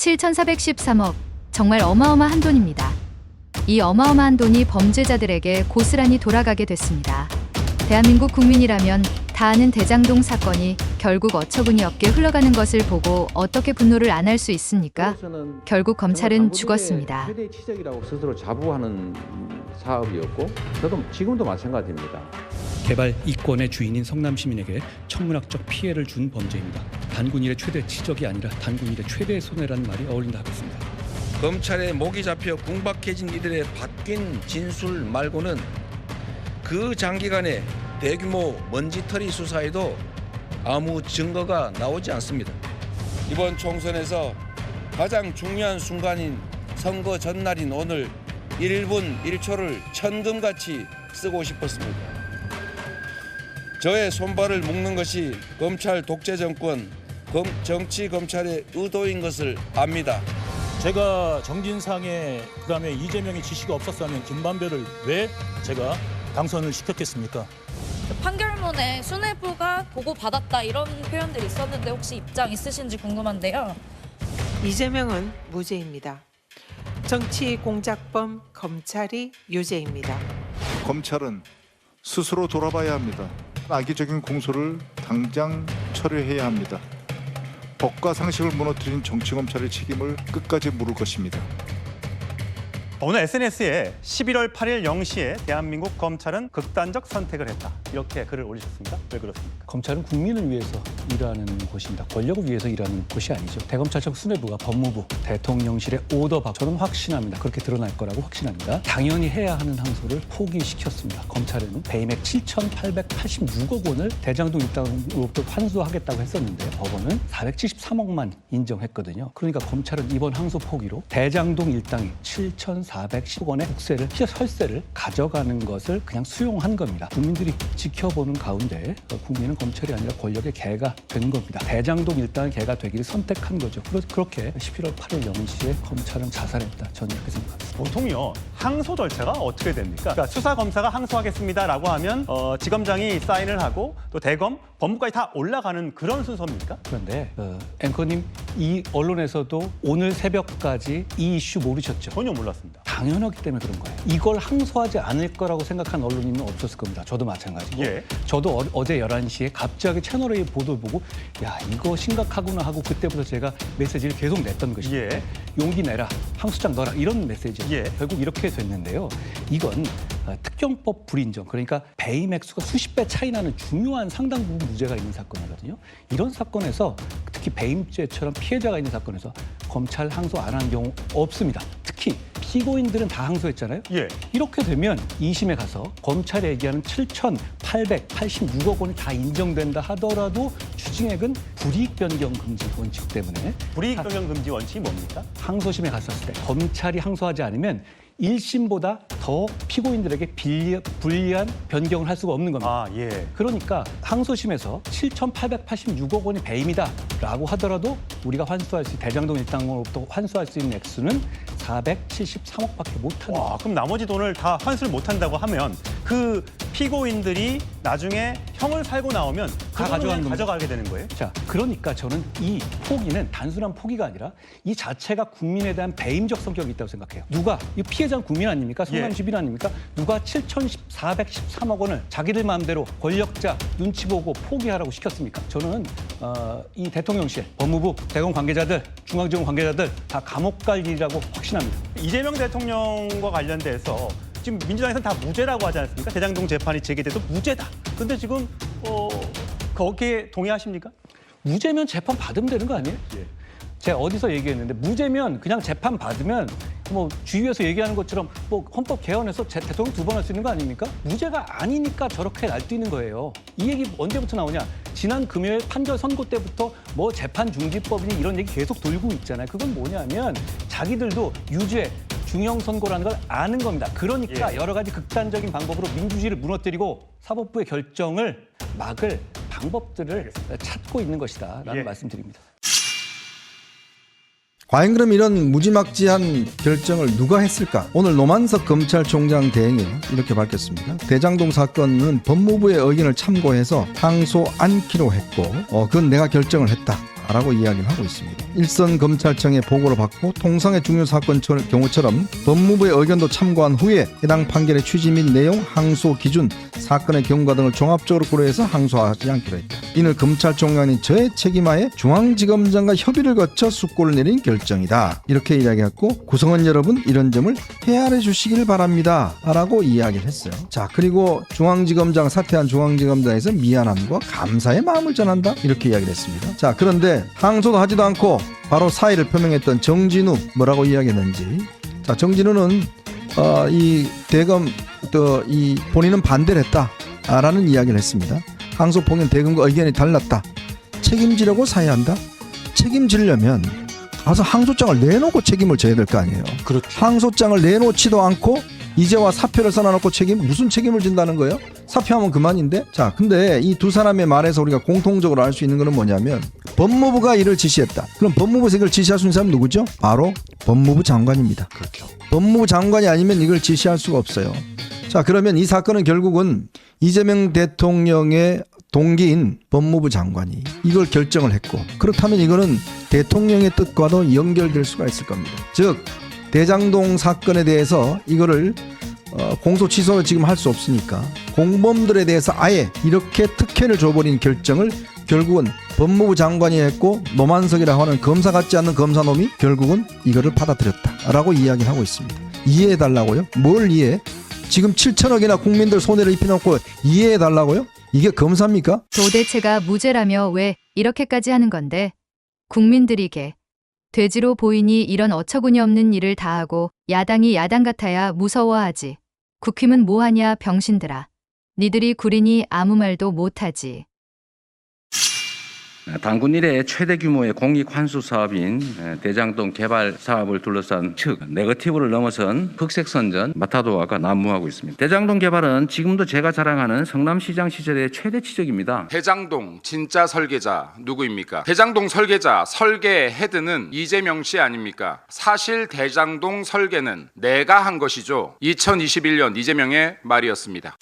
7,413억, 정말 어마어마한 돈입니다. 이 어마어마한 돈이 범죄자들에게 고스란히 돌아가게 됐습니다. 대한민국 국민이라면 다 아는 대장동 사건이 결국 어처구니 없게 흘러가는 것을 보고 어떻게 분노를 안 할 수 있습니까? 결국 검찰은 죽었습니다. 최대 치적이라고 스스로 자부하는 사업이었고 저도 지금도 마찬가지입니다. 개발 이권의 주인인 성남 시민에게 천문학적 피해를 준 범죄입니다. 단군 일의 최대 치적이 아니라 단군 일의 최대의 손해라는 말이 어울린다 하겠습니다. 검찰에 목이 잡혀 궁박해진 이들의 바뀐 진술 말고는 그 장기간의 대규모 먼지털이 수사에도 아무 증거가 나오지 않습니다. 이번 총선에서 가장 중요한 순간인 선거 전날인 오늘 1분 1초를 천금같이 쓰고 싶었습니다. 저의 손발을 묶는 것이 검찰 독재 정권, 정치 검찰의 의도인 것을 압니다. 제가 정진상에 그다음에 이재명의 지시가 없었다면 김만배를 왜 제가 당선을 시켰겠습니까? 판결문에 수뇌부가 보고받았다 이런 표현들이 있었는데 혹시 입장 있으신지 궁금한데요. 이재명은 무죄입니다. 정치 공작범 검찰이 유죄입니다. 검찰은 스스로 돌아봐야 합니다. 악의적인 공소를 당장 철회해야 합니다. 법과 상식을 무너뜨린 정치검찰의 책임을 끝까지 물을 것입니다. 오늘 SNS에 11월 8일 0시에 대한민국 검찰은 극단적 선택을 했다. 이렇게 글을 올리셨습니다. 왜 그렇습니까? 검찰은 국민을 위해서 일하는 곳입니다. 권력을 위해서 일하는 곳이 아니죠. 대검찰청 수뇌부가 법무부, 대통령실의 오더 받고 저는 확신합니다. 그렇게 드러날 거라고 확신합니다. 당연히 해야 하는 항소를 포기시켰습니다. 검찰은 배임액 7,886억 원을 대장동 일당으로부터 환수하겠다고 했었는데 법원은 473억만 인정했거든요. 그러니까 검찰은 이번 항소 포기로 대장동 일당이 7,410억 원의 국세를, 혈세를 가져가는 것을 그냥 수용한 겁니다. 국민들이 지켜보는 가운데 국민은 검찰이 아니라 권력의 개가 된 겁니다. 대장동 일당의 개가 되기를 선택한 거죠. 그렇게 11월 8일 0시에 검찰은 자살했다. 저는 이렇게 생각합니다. 보통요, 항소 절차가 어떻게 됩니까? 그러니까 수사검사가 항소하겠습니다라고 하면 지검장이 사인을 하고 또 대검, 법무까지 다 올라가는 그런 순서입니까? 그런데 앵커님, 이 언론에서도 오늘 새벽까지 이 이슈 모르셨죠? 전혀 몰랐습니다. 당연하기 때문에 그런 거예요. 이걸 항소하지 않을 거라고 생각한 언론인은 없었을 겁니다. 저도 마찬가지고. 예. 저도 어제 11시에 갑자기 채널A 보도를 보고 야, 이거 심각하구나 하고 그때부터 제가 메시지를 계속 냈던 것입니다. 예. 용기 내라, 항소장 넣어라, 이런 메시지예요. 예. 결국 이렇게 됐는데요. 이건 특경법 불인정, 그러니까 배임 액수가 수십 배 차이 나는 중요한 상당 부분 무죄가 있는 사건이거든요. 이런 사건에서 특히 배임죄처럼 피해자가 있는 사건에서 검찰 항소 안 한 경우 없습니다. 특히 피고인들은 다 항소했잖아요. 예. 이렇게 되면 2심에 가서 검찰이 얘기하는 7,886억 원이 다 인정된다 하더라도 추징액은 불이익 변경 금지 원칙 때문에 불이익 변경 금지 원칙이 뭡니까? 항소심에 갔었을 때 검찰이 항소하지 않으면 1심보다 더 피고인들에게 불리한 변경을 할 수가 없는 겁니다. 아, 예. 그러니까 항소심에서 7,886억 원이 배임이다라고 하더라도 우리가 환수할 수, 대장동 일당으로부터 환수할 수 있는 액수는 473억밖에 못하는. 와, 그럼 나머지 돈을 다 환수를 못한다고 하면 그 피고인들이 나중에 형을 살고 나오면 다 가져가게 되는 거예요? 자, 그러니까 저는 이 포기는 단순한 포기가 아니라 이 자체가 국민에 대한 배임적 성격이 있다고 생각해요. 누가, 이 피해자는 국민 아닙니까? 성남 시민 아닙니까? 누가 7,413억 원을 자기들 마음대로 권력자 눈치 보고 포기하라고 시켰습니까? 저는 이 대통령실, 법무부, 대검 관계자들, 중앙지검 관계자들 다 감옥 갈 일이라고 확신합니다. 이재명 대통령과 관련돼서 지금 민주당에서는 다 무죄라고 하지 않습니까? 대장동 재판이 제기돼도 무죄다. 그런데 지금 거기에 동의하십니까? 무죄면 재판 받으면 되는 거 아니에요? 예. 제가 어디서 얘기했는데 무죄면 그냥 재판 받으면 뭐 주위에서 얘기하는 것처럼 뭐 헌법 개헌해서 대통령 2번 할 수 있는 거 아닙니까? 무죄가 아니니까 저렇게 날뛰는 거예요. 이 얘기 언제부터 나오냐? 지난 금요일 판결 선고 때부터 뭐 재판 중지법이니 이런 얘기 계속 돌고 있잖아요. 그건 뭐냐면 자기들도 유죄, 중형 선고라는 걸 아는 겁니다. 그러니까 여러 가지 극단적인 방법으로 민주주의를 무너뜨리고 사법부의 결정을 막을 방법들을 찾고 있는 것이다라는 말씀드립니다. 과연 그럼 이런 무지막지한 결정을 누가 했을까? 오늘 노만석 검찰총장 대행이 이렇게 밝혔습니다. 대장동 사건은 법무부의 의견을 참고해서 항소 않기로 했고 그건 내가 결정을 했다. 라고 이야기를 하고 있습니다. 일선 검찰청의 보고를 받고 통상의 중요 사건 경우처럼 법무부의 의견도 참고한 후에 해당 판결의 취지 및 내용, 항소 기준, 사건의 경과 등을 종합적으로 고려해서 항소하지 않기로 했다. 이는 검찰총장이 저의 책임하에 중앙지검장과 협의를 거쳐 숙고를 내린 결정이다. 이렇게 이야기했고 구성원 여러분 이런 점을 헤아려 주시길 바랍니다. 라고 이야기를 했어요. 자, 그리고 중앙지검장 사퇴한 중앙지검장에서 미안함과 감사의 마음을 전한다. 이렇게 이야기를 했습니다. 자, 그런데 항소도 하지도 않고 바로 사의를 표명했던 정진우 뭐라고 이야기했는지. 자, 정진우는 이 대검 이 본인은 반대를 했다라는 이야기를 했습니다. 항소 폭행 대검과 의견이 달랐다. 책임지려고 사의한다. 책임지려면 가서 항소장을 내놓고 책임을 져야 될 거 아니에요. 그렇죠. 항소장을 내놓지도 않고 이제와 사표를 써놔놓고 무슨 책임을 진다는 거예요? 사표하면 그만인데? 자, 근데 이 두 사람의 말에서 우리가 공통적으로 알 수 있는 것은 뭐냐면 법무부가 이를 지시했다. 그럼 법무부에서 이걸 지시할 수 있는 사람은 누구죠? 바로 법무부 장관입니다. 그렇죠. 법무부 장관이 아니면 이걸 지시할 수가 없어요. 자, 그러면 이 사건은 결국은 이재명 대통령의 동기인 법무부 장관이 이걸 결정을 했고, 그렇다면 이거는 대통령의 뜻과도 연결될 수가 있을 겁니다. 즉 대장동 사건에 대해서 이거를 공소 취소를 지금 할 수 없으니까 공범들에 대해서 아예 이렇게 특혜를 줘버린 결정을 결국은 법무부 장관이 했고 노만석이라고 하는 검사 같지 않는 검사놈이 결국은 이거를 받아들였다라고 이야기를 하고 있습니다. 이해해달라고요? 뭘 이해해? 지금 7천억이나 국민들 손해를 입혀놓고 이해해달라고요? 이게 검사입니까? 도대체가 무죄라며 왜 이렇게까지 하는 건데 국민들이게 돼지로 보이니 이런 어처구니 없는 일을 다 하고 야당이 야당 같아야 무서워하지. 국힘은 뭐하냐 병신들아. 니들이 구리니 아무 말도 못하지. 당군 이래 최대 규모의 공익 환수 사업인 대장동 개발 사업을 둘러싼 측 네거티브를 넘어선 흑색 선전 마타도아가 난무하고 있습니다. 대장동 개발은 지금도 제가 자랑하는 성남시장 시절의 최대 치적입니다. 대장동 진짜 설계자 누구입니까? 대장동 설계자 설계 헤드는 이재명 씨 아닙니까? 사실 대장동 설계는 내가 한 것이죠. 2021년 이재명의 말이었습니다.